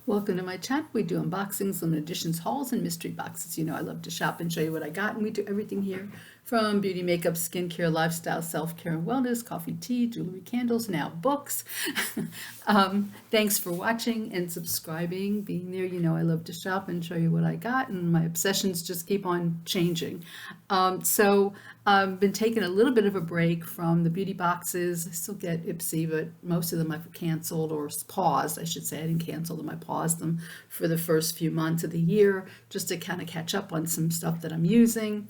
Welcome to my channel. We do unboxings, limited editions, hauls, and mystery boxes. You know I love to shop and show you what I got, and we do everything here from beauty, makeup, skincare, lifestyle, self-care, and wellness, coffee, tea, jewelry, candles, now books. Thanks for watching and subscribing, being there. You know I love to shop and show you what I got, and my obsessions just keep on changing. So I've been taking a little bit of a break from the beauty boxes. I still get Ipsy, but most of them I've canceled or paused, I should say. I didn't cancel them, I paused them for the first few months of the year just to kind of catch up on some stuff that I'm using.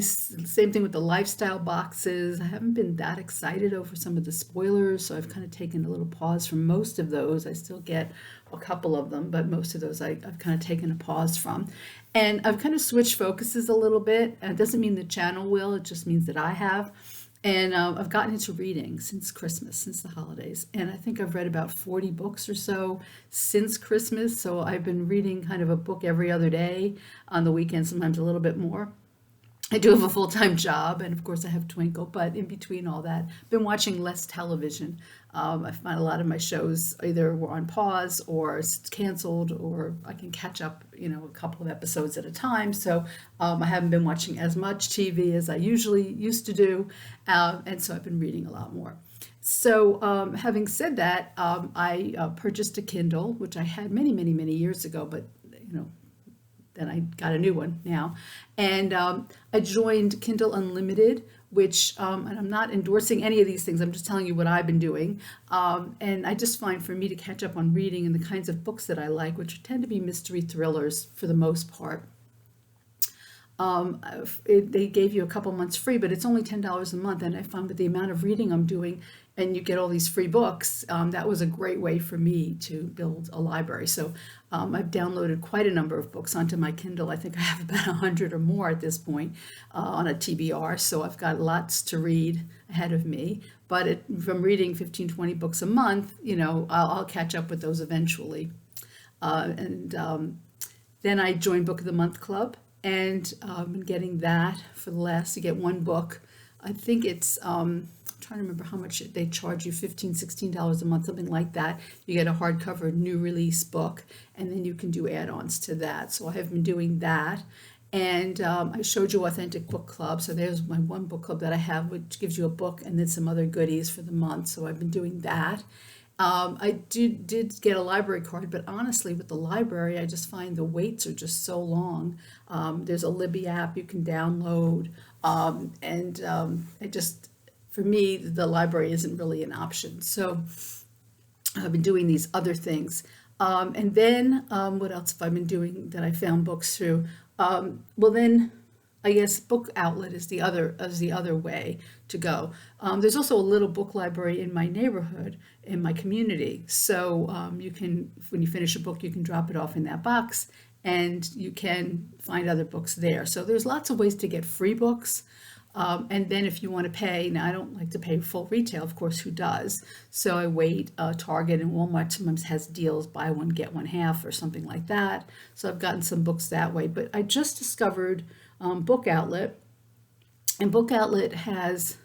Same thing with the lifestyle boxes. I haven't been that excited over some of the spoilers, so I've kind of taken a little pause from most of those. I still get a couple of them, but most of those I've kind of taken a pause from. And I've kind of switched focuses a little bit. And it doesn't mean the channel will, it just means that I have. And I've gotten into reading since Christmas, since the holidays. And I think I've read about 40 books or so since Christmas. So I've been reading kind of a book every other day, on the weekend, sometimes a little bit more. I do have a full-time job, and of course I have Twinkle, but in between all that, I've been watching less television. I find a lot of my shows either were on pause or canceled, or I can catch up, a couple of episodes at a time. So I haven't been watching as much TV as I usually used to do, and so I've been reading a lot more. So, having said that, I purchased a Kindle, which I had many, many, many years ago, but then I got a new one now. And I joined Kindle Unlimited, which, and I'm not endorsing any of these things, I'm just telling you what I've been doing. And I just find for me to catch up on reading and the kinds of books that I like, which tend to be mystery thrillers for the most part. They gave you a couple months free, but it's only $10 a month. And I found with the amount of reading I'm doing, and you get all these free books, that was a great way for me to build a library. So I've downloaded quite a number of books onto my Kindle. I think I have about 100 or more at this point on a TBR. So I've got lots to read ahead of me. But from reading 15, 20 books a month, I'll catch up with those eventually. And then I joined Book of the Month Club, and been getting that for the last, you get one book. I think it's, I'm trying to remember how much they charge you, $15, $16 a month, something like that. You get a hardcover new release book, and then you can do add-ons to that. So I have been doing that. And I showed you Authentic Book Club. So there's my one book club that I have, which gives you a book and then some other goodies for the month. So I've been doing that. I did get a library card, but honestly, with the library, I just find the waits are just so long. There's a Libby app you can download, and it just, for me, the library isn't really an option. So I've been doing these other things. And then what else have I been doing that I found books through? Well, then I guess Book Outlet is the other way to go. There's also a little book library in my neighborhood, in my community. So you can, when you finish a book, you can drop it off in that box, and you can find other books there. So there's lots of ways to get free books. And then if you want to pay, now I don't like to pay full retail, of course, who does? So I wait. Target and Walmart sometimes has deals, buy one, get one half or something like that. So I've gotten some books that way. But I just discovered Book Outlet, and Book Outlet has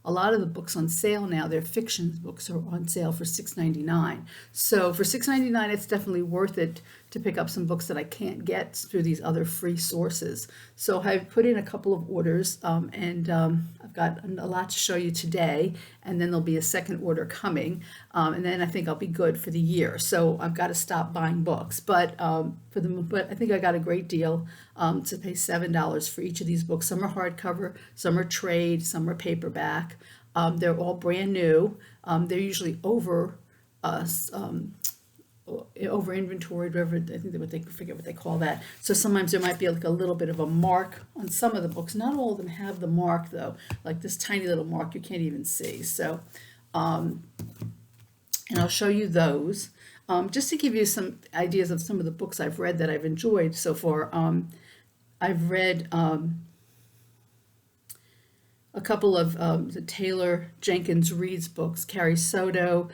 a lot of the books on sale now. Their fiction books are on sale for $6.99. So for $6.99, it's definitely worth it to pick up some books that I can't get through these other free sources. So I've put in a couple of orders, and I've got a lot to show you today, and then there'll be a second order coming, and then I think I'll be good for the year. So I've got to stop buying books, but I think I got a great deal to pay $7 for each of these books. Some are hardcover, some are trade, some are paperback. They're all brand new. They're usually over inventoried, whatever, I think forget what they call that. So sometimes there might be like a little bit of a mark on some of the books. Not all of them have the mark though, like this tiny little mark you can't even see. So, and I'll show you those. Just to give you some ideas of some of the books I've read that I've enjoyed so far. I've read a couple of the Taylor Jenkins Reid's books, Carrie Soto,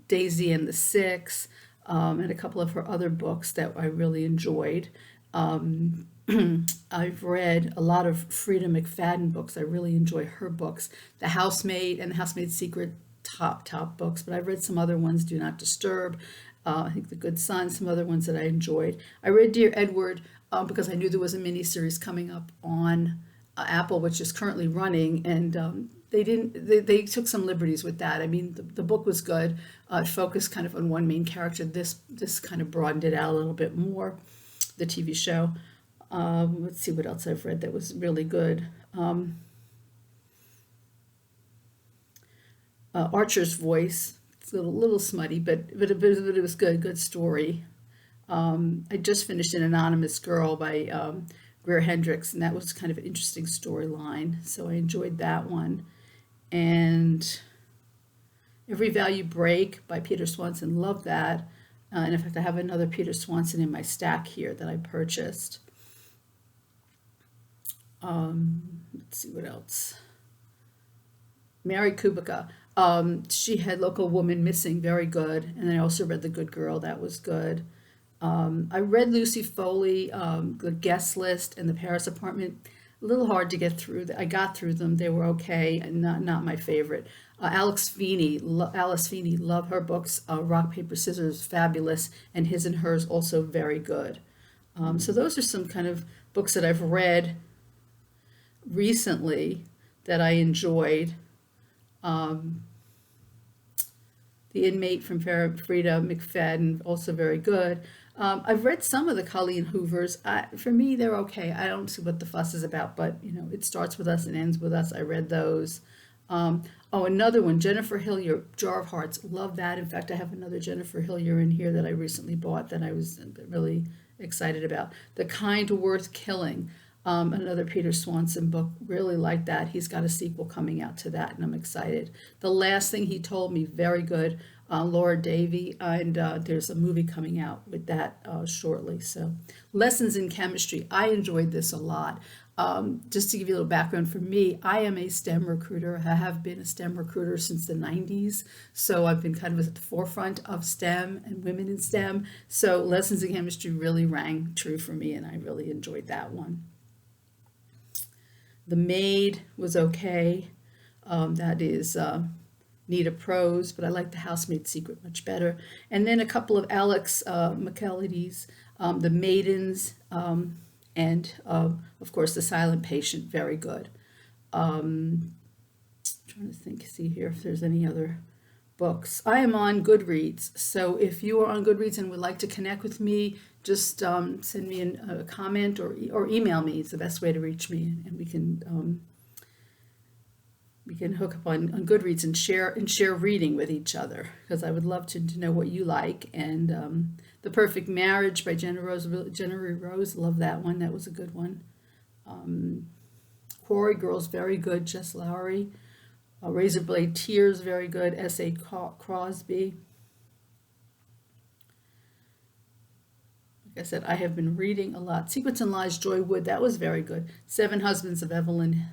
Daisy and the Six, and a couple of her other books that I really enjoyed. I've read a lot of Frida McFadden books. I really enjoy her books. The Housemaid and The Housemaid's Secret, top books, but I've read some other ones, Do Not Disturb, I think The Good Son, some other ones that I enjoyed. I read Dear Edward because I knew there was a miniseries coming up on Apple, which is currently running, and they took some liberties with that. I mean, the book was good. It focused kind of on one main character. This kind of broadened it out a little bit more, the TV show. Let's see what else I've read that was really good. Archer's Voice. It's a little smutty, but it was good story. I just finished An Anonymous Girl by Greer Hendricks, and that was kind of an interesting storyline, so I enjoyed that one. And Every Value Break by Peter Swanson, love that. And in fact, I have another Peter Swanson in my stack here that I purchased. Let's see what else. Mary Kubica. She Had Local Woman Missing, very good. And I also read The Good Girl, that was good. I read Lucy Foley, The Guest List, and The Paris Apartment. A little hard to get through. I got through them. They were okay, and not my favorite. Alice Feeney, love her books. Rock, Paper, Scissors, fabulous, and His and Hers, also very good. So those are some kind of books that I've read recently that I enjoyed. The Inmate from Frida McFadden, also very good. I've read some of the Colleen Hoovers. For me, they're okay. I don't see what the fuss is about, but it starts with us and ends with us. I read those. Another one, Jennifer Hillier, Jar of Hearts. Love that. In fact, I have another Jennifer Hillier in here that I recently bought that I was really excited about. The Kind Worth Killing. Another Peter Swanson book. Really like that. He's got a sequel coming out to that, and I'm excited. The Last Thing He Told Me, very good. Laura Davy, and there's a movie coming out with that shortly. So, Lessons in Chemistry. I enjoyed this a lot. Just to give you a little background for me, I am a STEM recruiter. I have been a STEM recruiter since the 90s. So I've been kind of at the forefront of STEM and women in STEM. So Lessons in Chemistry really rang true for me, and I really enjoyed that one. The Maid was okay. That is Nita Prose, but I like The Housemaid's Secret much better. And then a couple of Alex McEllidy's, The Maidens, and of course The Silent Patient, very good. Trying to see here if there's any other books. I am on Goodreads, so if you are on Goodreads and would like to connect with me, just send me a comment or email me. It's the best way to reach me, and we can hook up on Goodreads and share reading with each other, because I would love to know what you like. And The Perfect Marriage by Jenna Rose, love that one. That was a good one. Quarry Girls, very good. Jess Lowry. Razorblade Tears, very good. S.A. Crosby. Like I said, I have been reading a lot. Secrets and Lies, Joy Wood, that was very good. Seven Husbands of Evelyn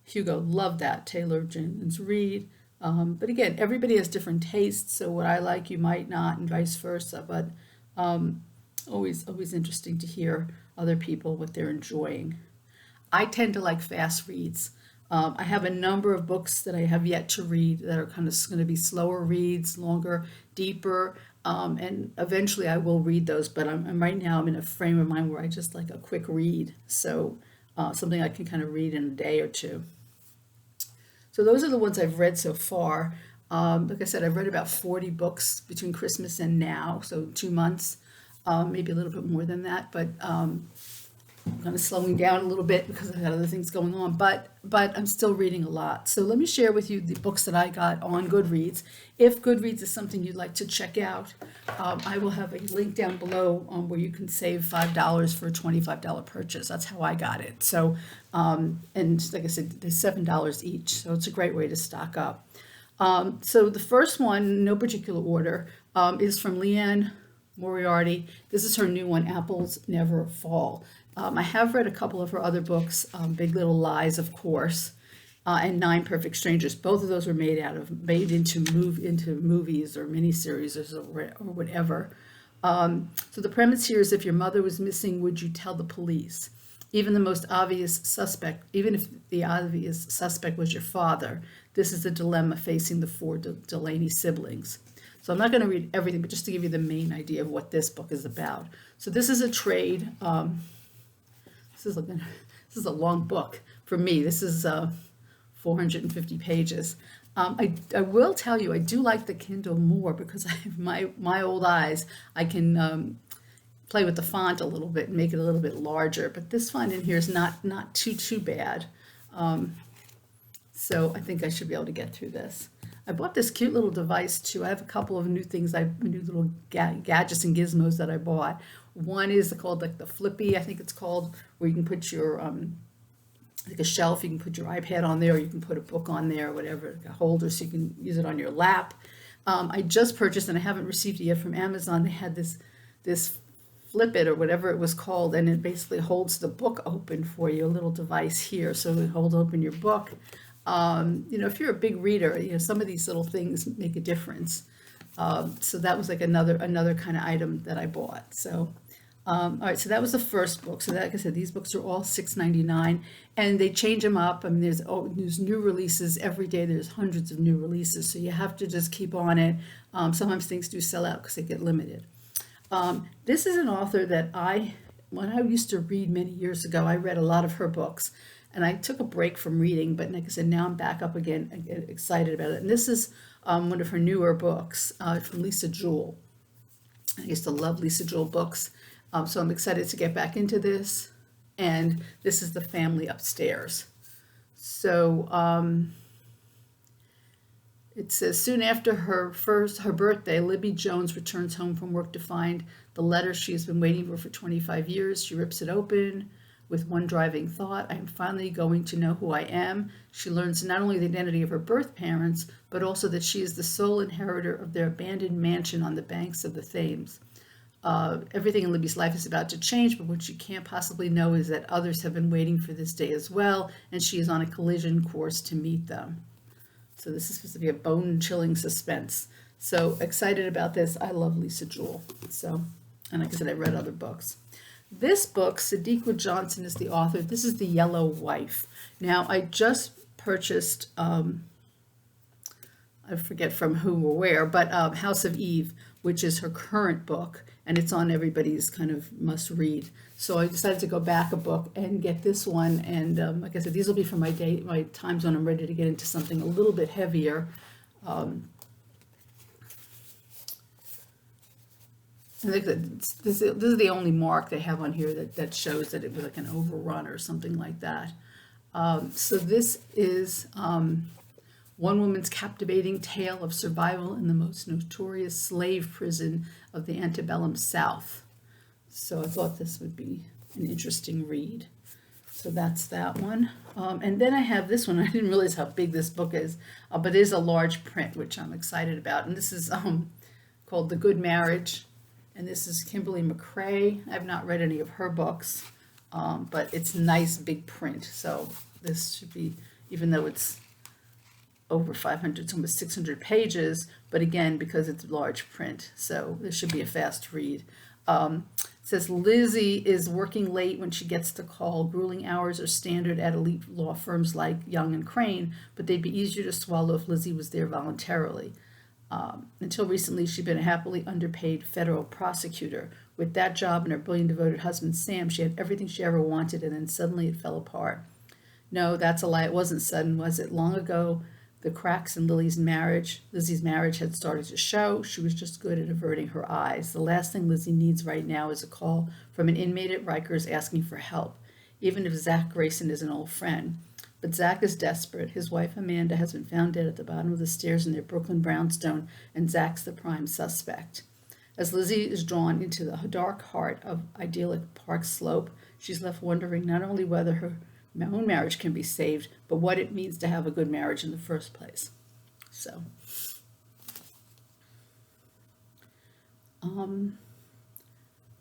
Hugo, love that. Taylor Jenkins Reid. But again, everybody has different tastes, so what I like you might not, and vice versa. But always interesting to hear other people what they're enjoying. I tend to like fast reads. I have a number of books that I have yet to read that are kind of going to be slower reads, longer, deeper, and eventually I will read those. But right now I'm in a frame of mind where I just like a quick read, so something I can kind of read in a day or two. So those are the ones I've read so far. Like I said, I've read about 40 books between Christmas and now, so 2 months, maybe a little bit more than that, but I'm kind of slowing down a little bit because I've got other things going on, but I'm still reading a lot. So let me share with you the books that I got on Goodreads. If Goodreads is something you'd like to check out, I will have a link down below where you can save $5 for a $25 purchase. That's how I got it. So, and like I said, they're $7 each, so it's a great way to stock up. So the first one, no particular order, is from Leanne Moriarty. This is her new one, Apples Never Fall. I have read a couple of her other books, Big Little Lies, of course, and Nine Perfect Strangers. Both of those were made into movies or miniseries or whatever. So the premise here is, if your mother was missing, would you tell the police? Even if the obvious suspect was your father, this is the dilemma facing the four Delaney siblings. So I'm not going to read everything, but just to give you the main idea of what this book is about. So this is a trade. This is a long book for me. This is 450 pages. I will tell you, I do like the Kindle more because I have my old eyes. I can play with the font a little bit and make it a little bit larger. But this font in here is not too bad. So I think I should be able to get through this. I bought this cute little device too. I have a couple of new things, new little gadgets and gizmos that I bought. One is called like the Flippy, I think it's called, where you can put your like a shelf, you can put your iPad on there, or you can put a book on there, or whatever, like a holder, so you can use it on your lap. I just purchased, and I haven't received it yet from Amazon. They had this Flip It or whatever it was called, and it basically holds the book open for you, a little device here, so it holds open your book. If you're a big reader, some of these little things make a difference. So that was like another kind of item that I bought. So, all right, so that was the first book. So like I said, these books are all $6.99, and they change them up. I mean, there's new releases every day. There's hundreds of new releases, so you have to just keep on it. Sometimes things do sell out because they get limited. This is an author that when I used to read many years ago, I read a lot of her books. And I took a break from reading, but like I said, now I'm back up again, I get excited about it. And this is one of her newer books from Lisa Jewell. I used to love Lisa Jewell books, so I'm excited to get back into this. And this is The Family Upstairs. So it says, soon after her birthday, Libby Jones returns home from work to find the letter she has been waiting for 25 years. She rips it open with one driving thought: I am finally going to know who I am. She learns not only the identity of her birth parents, but also that she is the sole inheritor of their abandoned mansion on the banks of the Thames. Everything in Libby's life is about to change, but what she can't possibly know is that others have been waiting for this day as well, and she is on a collision course to meet them. So this is supposed to be a bone-chilling suspense. So excited about this. I love Lisa Jewell. So, and like I said, I read other books. This book, Sadiqa Johnson is the author. This is The Yellow Wife. Now, I just purchased, I forget from who or where, but House of Eve, which is her current book, and it's on everybody's kind of must-read. So I decided to go back a book and get this one. And like I said, these will be for my times when I'm ready to get into something a little bit heavier. And this is the only mark they have on here that shows that it was like an overrun or something like that. So this is one woman's captivating tale of survival in the most notorious slave prison of the antebellum South. So I thought this would be an interesting read. So that's that one. And then I have this one. I didn't realize how big this book is, but it is a large print, which I'm excited about. And this is called The Good Marriage. And this is Kimberly McCrae. I've not read any of her books, but it's nice big print. So this should be, even though it's over 500, it's almost 600 pages, but again, because it's large print, so this should be a fast read. It says Lizzie is working late when she gets the call. Grueling hours are standard at elite law firms like Young and Crane, but they'd be easier to swallow if Lizzie was there voluntarily. Until recently, she'd been a happily underpaid federal prosecutor. With that job and her brilliant devoted husband, Sam, she had everything she ever wanted, and then suddenly it fell apart. No, that's a lie. It wasn't sudden, was it? Long ago, the cracks in Lizzie's marriage had started to show. She was just good at averting her eyes. The last thing Lizzie needs right now is a call from an inmate at Rikers asking for help, even if Zach Grayson is an old friend. But Zach is desperate. His wife, Amanda, has been found dead at the bottom of the stairs in their Brooklyn brownstone, and Zach's the prime suspect. As Lizzie is drawn into the dark heart of idyllic Park Slope, she's left wondering not only whether her own marriage can be saved, but what it means to have a good marriage in the first place. So,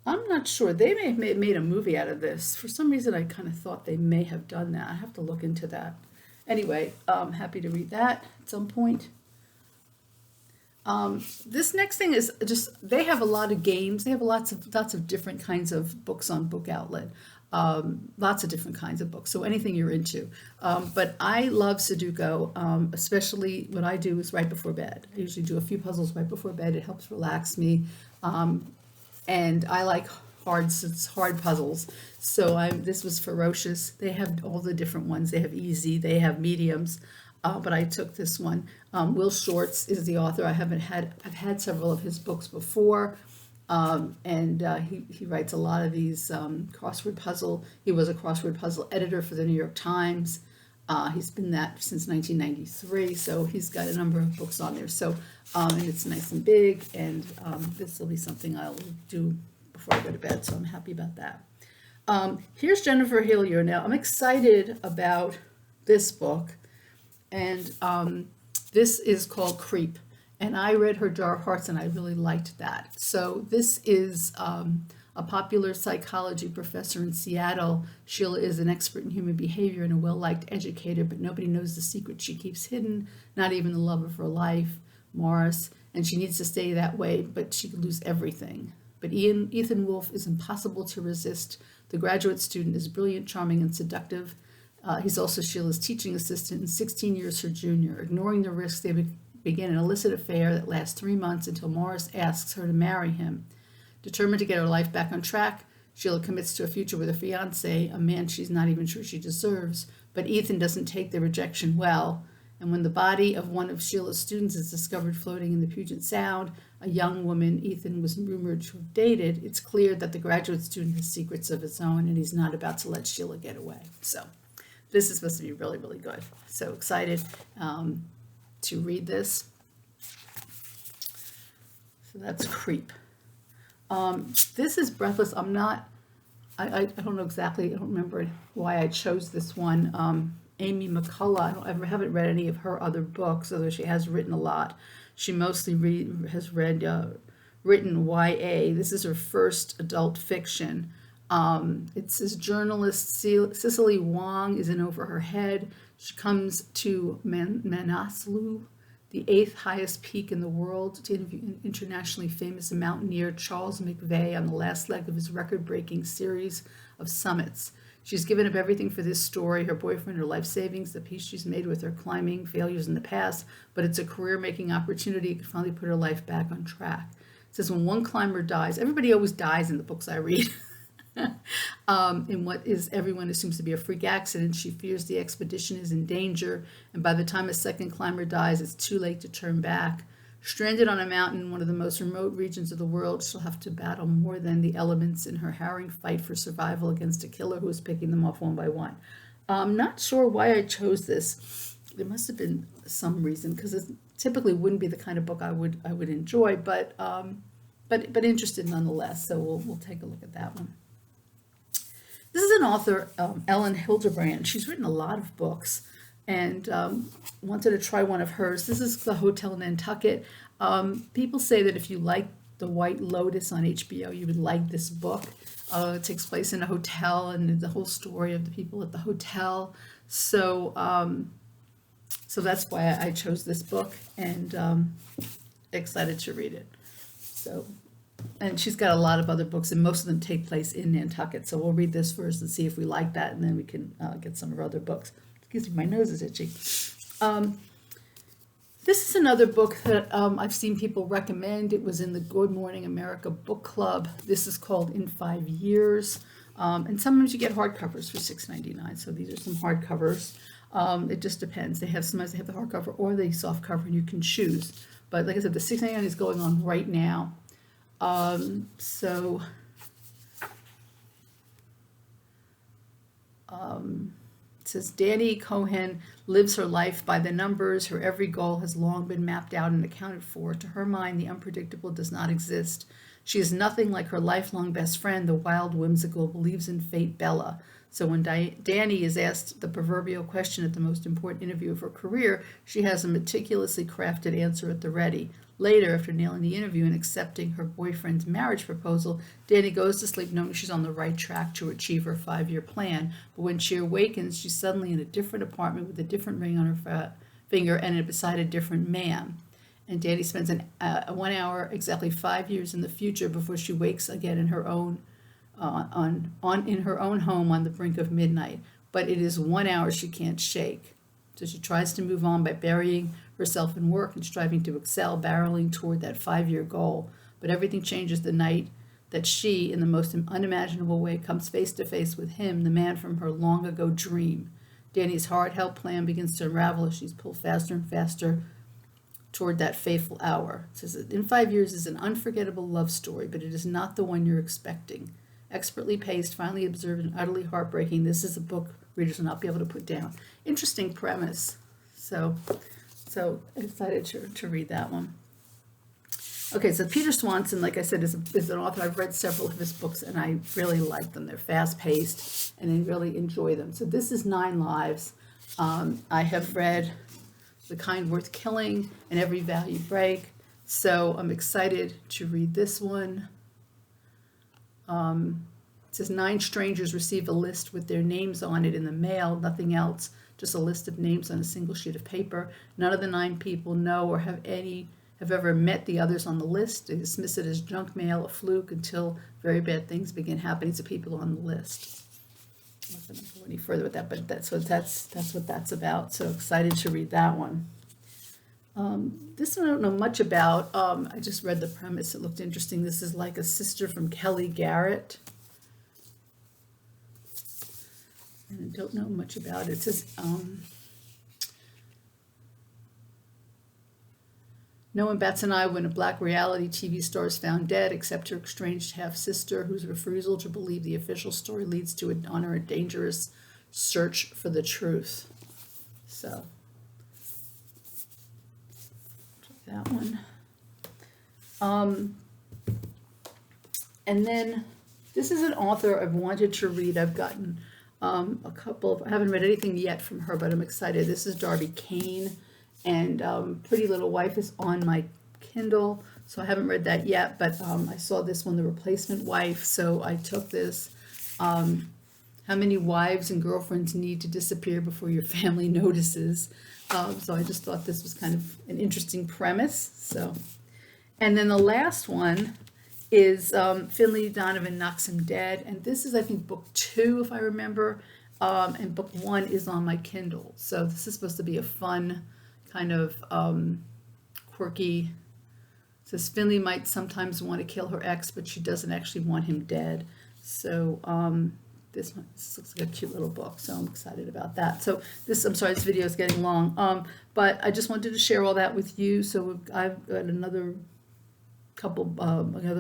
I'm not sure. They may have made a movie out of this. For some reason, I kind of thought they may have done that. I have to look into that. Anyway, I'm happy to read that at some point. This next thing is just, they have a lot of games. They have lots of different kinds of books on Book Outlet. lots of different kinds of books, so anything you're into. But I love Sudoku, especially what I do is right before bed. I usually do a few puzzles right before bed. It helps relax me. And I like hard puzzles. So this was Ferocious. They have all the different ones. They have easy, they have mediums. But I took this one. Will Shortz is the author. I've had several of his books before. And he writes a lot of these crossword puzzle. He was a crossword puzzle editor for the New York Times. He's been that since 1993, so he's got a number of books on there. So, and it's nice and big, and this will be something I'll do before I go to bed, so I'm happy about that. Here's Jennifer Hillier. Now, I'm excited about this book, and this is called Creep. And I read her Jar of Hearts, and I really liked that. So this is a popular psychology professor in Seattle. Sheila is an expert in human behavior and a well-liked educator, but nobody knows the secret she keeps hidden, not even the love of her life, Morris. And she needs to stay that way, but she could lose everything. But Ethan Wolfe is impossible to resist. The graduate student is brilliant, charming, and seductive. He's also Sheila's teaching assistant and 16 years her junior. Ignoring the risks, they begin an illicit affair that lasts 3 months until Morris asks her to marry him. Determined to get her life back on track, Sheila commits to a future with a fiancé, a man she's not even sure she deserves. But Ethan doesn't take the rejection well, and when the body of one of Sheila's students is discovered floating in the Puget Sound, a young woman Ethan was rumored to have dated, it's clear that the graduate student has secrets of his own, and he's not about to let Sheila get away. So this is supposed to be really, really good. So excited to read this. So that's Creep. This is Breathless. I don't know exactly, I don't remember why I chose this one. Amy McCullough, I haven't read any of her other books, although she has written a lot. She mostly has written YA. This is her first adult fiction. It says journalist Cicely Wong is in over her head. She comes to Manaslu, the 8th highest peak in the world, to interview an internationally famous mountaineer Charles McVeigh on the last leg of his record-breaking series of summits. She's given up everything for this story, her boyfriend, her life savings, the peace she's made with her climbing failures in the past, but it's a career-making opportunity to finally put her life back on track. It says when one climber dies, everybody always dies in the books I read. In what is everyone assumes to be a freak accident, she fears the expedition is in danger, and by the time a second climber dies, it's too late to turn back. Stranded on a mountain in one of the most remote regions of the world, she'll have to battle more than the elements in her harrowing fight for survival against a killer who is picking them off one by one. I'm not sure why I chose this. There must have been some reason, because it typically wouldn't be the kind of book I would enjoy, but interested nonetheless. So we'll take a look at that one. This is an author, Ellen Hildebrand. She's written a lot of books, and wanted to try one of hers. This is The Hotel Nantucket. People say that if you like The White Lotus on HBO, you would like this book. It takes place in a hotel, and the whole story of the people at the hotel. So that's why I chose this book, and excited to read it. So. And she's got a lot of other books, and most of them take place in Nantucket. So we'll read this first and see if we like that, and then we can get some of her other books. Excuse me, my nose is itchy. This is another book that I've seen people recommend. It was in the Good Morning America book club. This is called In 5 Years. And sometimes you get hardcovers for $6.99. So these are some hardcovers. It just depends. Sometimes they have the hardcover or the softcover, and you can choose. But like I said, the $6.99 is going on right now. It says Danny Cohen lives her life by the numbers. Her every goal has long been mapped out and accounted for. To her mind, the unpredictable does not exist. She is nothing like her lifelong best friend, the wild, whimsical, believes in fate Bella. So when Danny is asked the proverbial question at the most important interview of her career, she has a meticulously crafted answer at the ready. Later, after nailing the interview and accepting her boyfriend's marriage proposal, Danny goes to sleep knowing she's on the right track to achieve her 5-year plan. But when she awakens, she's suddenly in a different apartment with a different ring on her finger and beside a different man. And Danny spends 1 hour, exactly 5 years in the future before she wakes again in her own in her own home on the brink of midnight, but it is 1 hour she can't shake. So she tries to move on by burying herself in work and striving to excel, barreling toward that 5-year goal. But everything changes the night that she, in the most unimaginable way, comes face to face with him, the man from her long ago dream. Danny's heart-held plan begins to unravel as she's pulled faster and faster toward that fateful hour. It says that In 5 Years is an unforgettable love story, but it is not the one you're expecting. Expertly paced, finally observed, and utterly heartbreaking, this is a book readers will not be able to put down. Interesting premise. So excited to read that one. Okay, so Peter Swanson, like I said, is an author. I've read several of his books, and I really like them. They're fast-paced, and I really enjoy them. So this is 9 Lives. I have read The Kind Worth Killing and Every Vow You Break, so I'm excited to read this one. It says 9 strangers receive a list with their names on it in the mail, nothing else, just a list of names on a single sheet of paper. None of the 9 people know or have ever met the others on the list. They dismiss it as junk mail, a fluke, until very bad things begin happening to people on the list. I'm not going to go any further with that, but that's what that's about. So excited to read that one. This one I don't know much about. I just read the premise. It looked interesting. This is Like a Sister from Kelly Garrett. And I don't know much about it. It says, no one bats an eye when a black reality TV star is found dead, except her estranged half-sister, whose refusal to believe the official story leads to a dangerous search for the truth. So, that one. And then this is an author I've wanted to read. I've gotten a couple of, I haven't read anything yet from her, but I'm excited. This is Darby Kane, and Pretty Little Wife is on my Kindle, so I haven't read that yet, but I saw this one, The Replacement Wife, so I took this. How many wives and girlfriends need to disappear before your family notices? So I just thought this was kind of an interesting premise. So, and then the last one is Finley Donovan Knocks Him Dead, and this is, I think, book 2, if I remember, and book 1 is on my Kindle. So this is supposed to be a fun, kind of quirky. It says Finley might sometimes want to kill her ex, but she doesn't actually want him dead. So this looks like a cute little book, so I'm excited about that. So this, I'm sorry, this video is getting long, but I just wanted to share all that with you. So I've got another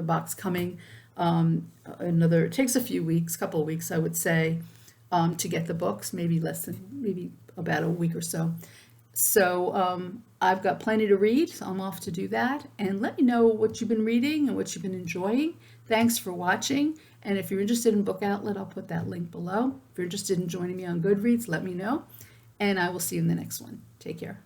box coming. It takes a few weeks, couple of weeks, I would say, to get the books, maybe about a week or so. So I've got plenty to read, so I'm off to do that. And let me know what you've been reading and what you've been enjoying. Thanks for watching. And if you're interested in Book Outlet, I'll put that link below. If you're interested in joining me on Goodreads, let me know. And I will see you in the next one. Take care.